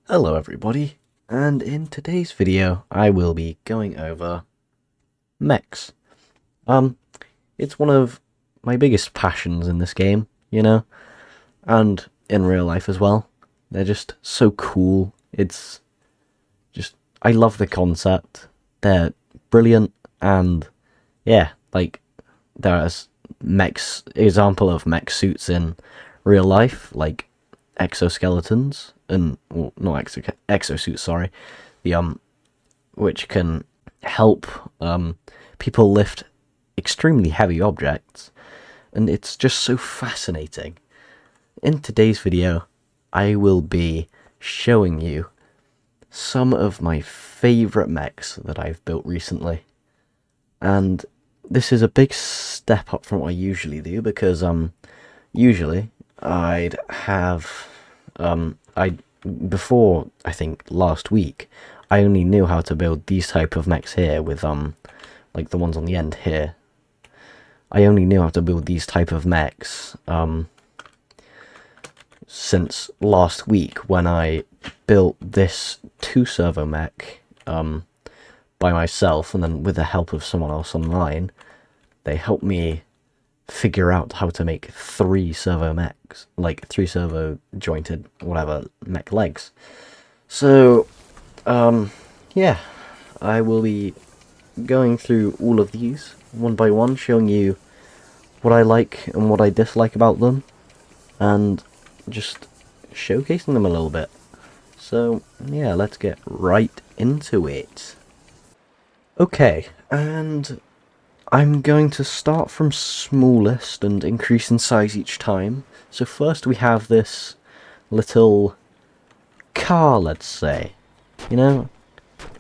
Hello everybody, and in today's video I will be going over mechs. Um, it's one of my biggest passions in this game, and in real life as well. They're just so cool. It's just, I love the concept. They're brilliant, and yeah, like, there's example of mech suits in real life, like exoskeletons, and well, not exosuits, sorry, the which can help people lift extremely heavy objects, and it's just so fascinating. In today's video, I will be showing you some of my favourite mechs that I've built recently, and this is a big step up from what I usually do, because usually I'd have I before, I think last week, I only knew how to build these type of mechs here with like the ones on the end here. I only knew how to build these type of mechs since last week, when I built this 2-servo mech by myself, and then with the help of someone else online, they helped me figure out how to make 3-servo mechs, like 3-servo jointed whatever mech legs. So yeah, I will be going through all of these one by one, showing you what I like and what I dislike about them, and just showcasing them a little bit. So yeah, let's get right into it. Okay, and I'm going to start from smallest and increase in size each time. So first we have this little car, let's say.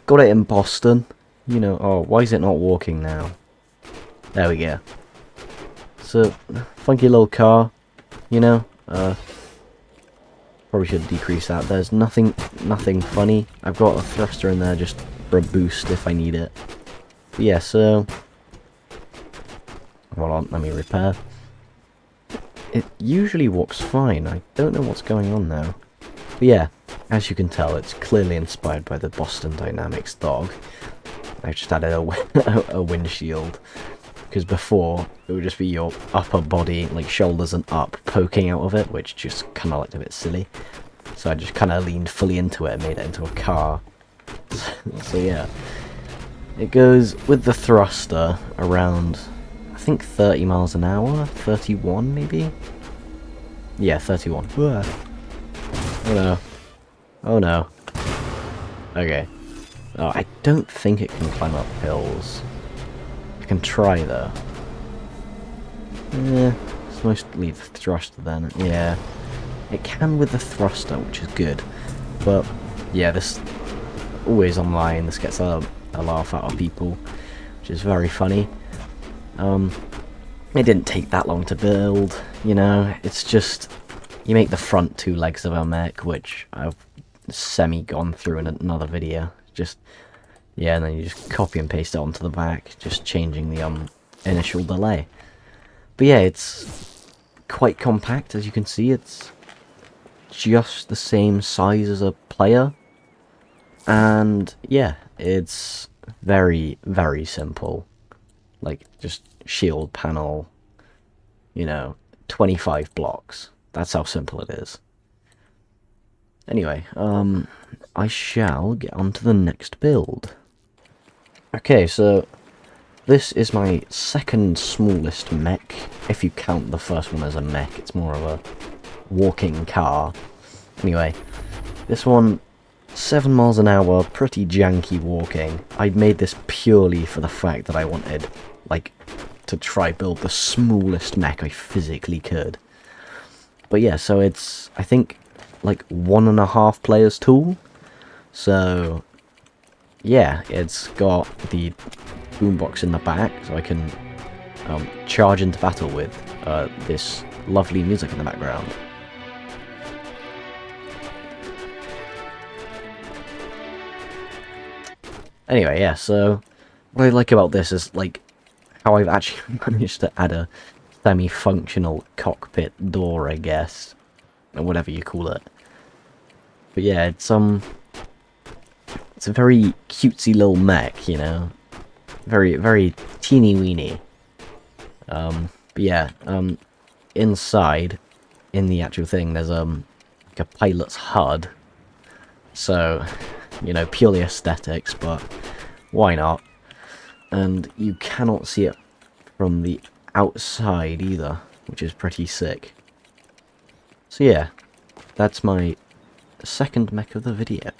Got it in Boston. Oh, why is it not walking now? There we go. So, funky little car, probably should decrease that. There's nothing funny. I've got a thruster in there just for a boost if I need it. But yeah, so hold on, let me repair. It usually walks fine. I don't know what's going on now. But yeah, as you can tell, it's clearly inspired by the Boston Dynamics dog. I just added a windshield, because before it would just be your upper body, like shoulders and up, poking out of it, which just kind of looked a bit silly. So I just kind of leaned fully into it and made it into a car. So yeah, it goes with the thruster around, I think 30 miles an hour, 31 maybe? Yeah, 31. Oh no. Oh no. Okay. Oh, I don't think it can climb up hills. I can try though. It's mostly the thruster then. Yeah. It can with the thruster, which is good. But yeah, this always online, this gets a laugh out of people, which is very funny. It didn't take that long to build, it's just, you make the front 2 legs of a mech, which I've gone through in another video. Just, yeah, and then you just copy and paste it onto the back, just changing the initial delay. But yeah, it's quite compact, as you can see. It's just the same size as a player, and yeah, it's very, very simple. Like, just shield panel, 25 blocks. That's how simple it is. Anyway, I shall get on to the next build. Okay, so this is my second smallest mech. If you count the first one as a mech, it's more of a walking car. Anyway, this one, 7 miles an hour, pretty janky walking. I'd made this purely for the fact that I wanted, like, to try build the smallest mech I physically could. But yeah, so it's, I think, like 1.5 players tall. So yeah, it's got the boombox in the back, so I can charge into battle with this lovely music in the background. Anyway, yeah, so what I like about this is, like, how I've actually managed to add a semi-functional cockpit door, I guess, or whatever you call it. But yeah, it's a very cutesy little mech, you know, very teeny weeny. But yeah, inside, in the actual thing, there's like a pilot's HUD. So, you know, purely aesthetics, but why not? And you cannot see it from the outside either, which is pretty sick. So yeah, that's my second mech of the video.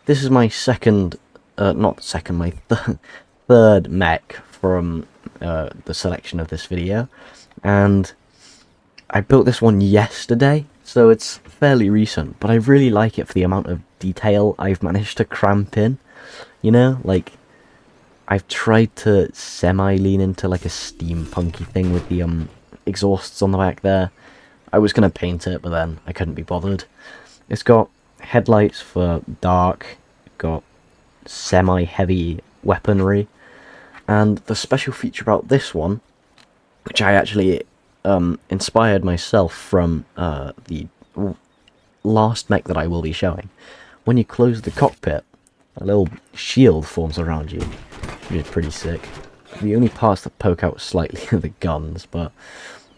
This is my second, not second, my third mech from the selection of this video, and I built this one yesterday, so it's fairly recent, but I really like it for the amount of detail I've managed to cramp in, you know, like, I've tried to semi-lean into like a steampunky thing with the exhausts on the back there. I was going to paint it, but then I couldn't be bothered. It's got headlights for dark, got semi-heavy weaponry, and the special feature about this one, which I actually inspired myself from the last mech that I will be showing. When you close the cockpit, a little shield forms around you, which is pretty sick. The only parts that poke out slightly are the guns, but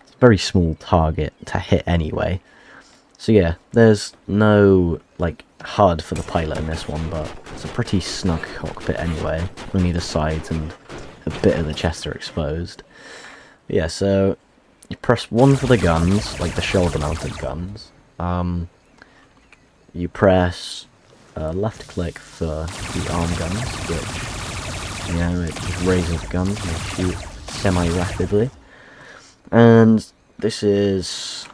it's a very small target to hit anyway. So yeah, there's no like HUD for the pilot in this one, but it's a pretty snug cockpit anyway. Only the sides and a bit of the chest are exposed. But yeah, so you press 1 for the guns, like the shoulder-mounted guns. You press left click for the arm guns, which, you know, it just raises the guns and they shoot semi-rapidly. And this is,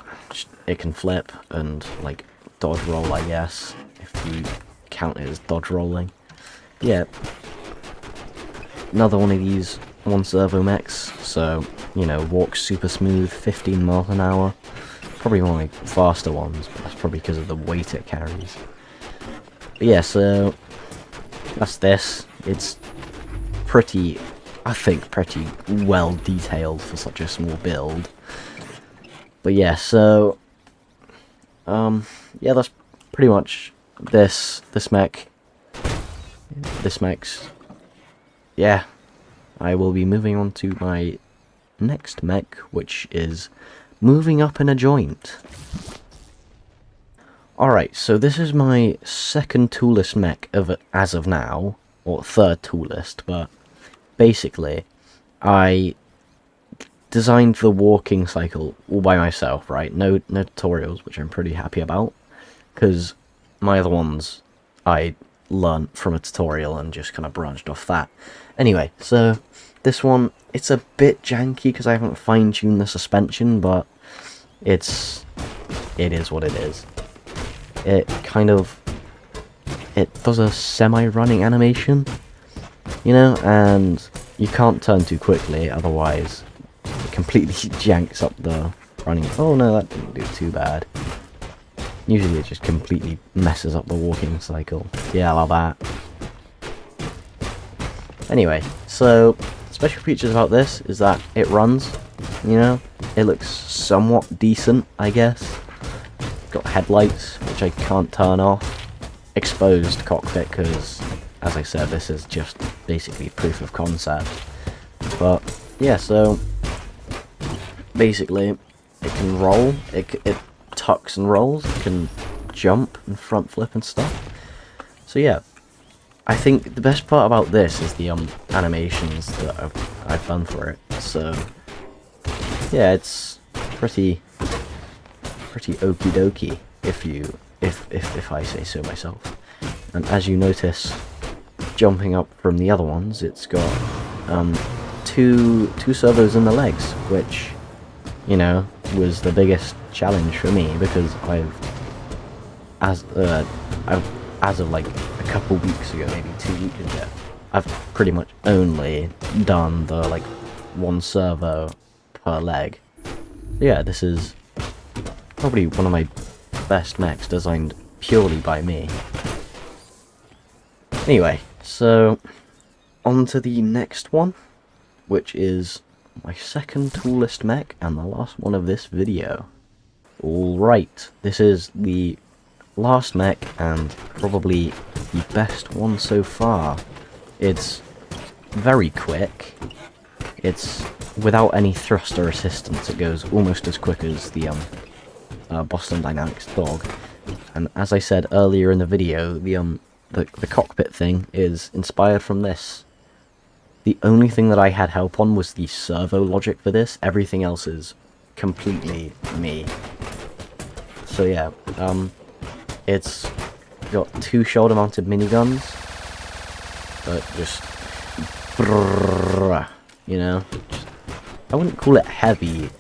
it can flip and, like, dodge roll, I guess, if you count it as dodge rolling. Yeah, another one of these one-servo mechs, so, you know, walks super smooth, 15 miles an hour. Probably one of my faster ones, but that's probably because of the weight it carries. But yeah, so that's this. It's pretty, I think, pretty well detailed for such a small build. But yeah, so yeah, that's pretty much this mech. This mech's, yeah. I will be moving on to my next mech, which is moving up in a joint. Alright, so this is my second toolless mech as of now, or third toolless, but basically, I designed the walking cycle all by myself, right? No tutorials, which I'm pretty happy about, because my other ones I learnt from a tutorial and just kind of branched off that. Anyway, so this one, it's a bit janky because I haven't fine-tuned the suspension, but it is what it is. It does a semi-running animation, you know, and you can't turn too quickly, otherwise it completely janks up the running. Oh no, that didn't do too bad. Usually it just completely messes up the walking cycle. Yeah, I love that. Anyway, so special features about this is that it runs, you know, it looks somewhat decent, I guess. Got headlights, which I can't turn off. Exposed cockpit, because, as I said, this is just basically proof of concept. But, yeah, so, basically, it can roll, it tucks and rolls, it can jump and front flip and stuff. So, yeah, I think the best part about this is the animations that I've done for it. So, yeah, it's pretty okie dokie, if I say so myself. And as you notice, jumping up from the other ones, it's got two servos in the legs, which, you know, was the biggest challenge for me, because as of like a couple weeks ago, maybe 2 weeks ago, I've pretty much only done the like 1 servo per leg. Yeah, this is probably one of my best mechs designed purely by me. Anyway, so on to the next one, which is my second toolless mech and the last one of this video. Alright, this is the last mech, and probably the best one so far. It's very quick. It's without any thruster assistance. It goes almost as quick as the Boston Dynamics dog. And as I said earlier in the video, the cockpit thing is inspired from this. The only thing that I had help on was the servo logic for this. Everything else is completely me. So yeah, it's got 2 shoulder-mounted miniguns, but just, you know, I wouldn't call it heavy,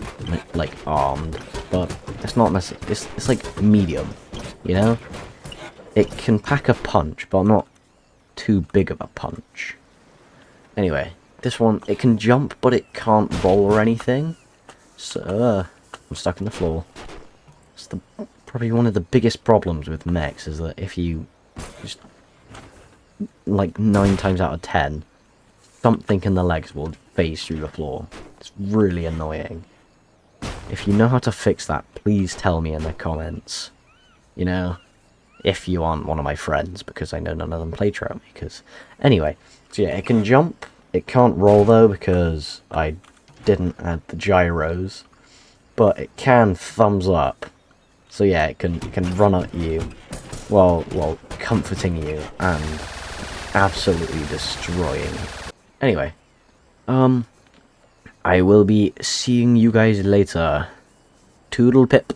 like armed, but it's not necessarily. It's like medium, you know. It can pack a punch, but not too big of a punch. Anyway, this one, it can jump, but it can't roll or anything. So, I'm stuck in the floor. It's probably one of the biggest problems with mechs, is that if you just, like 9 times out of 10, something in the legs will phase through the floor. It's really annoying. If you know how to fix that, please tell me in the comments. You know, if you aren't one of my friends, because I know none of them play trailmakers. Anyway, so yeah, it can jump. It can't roll though, because I didn't add the gyros. But it can thumbs up. So yeah, it can run at you while comforting you and absolutely destroying you. Anyway, I will be seeing you guys later. Toodle pip.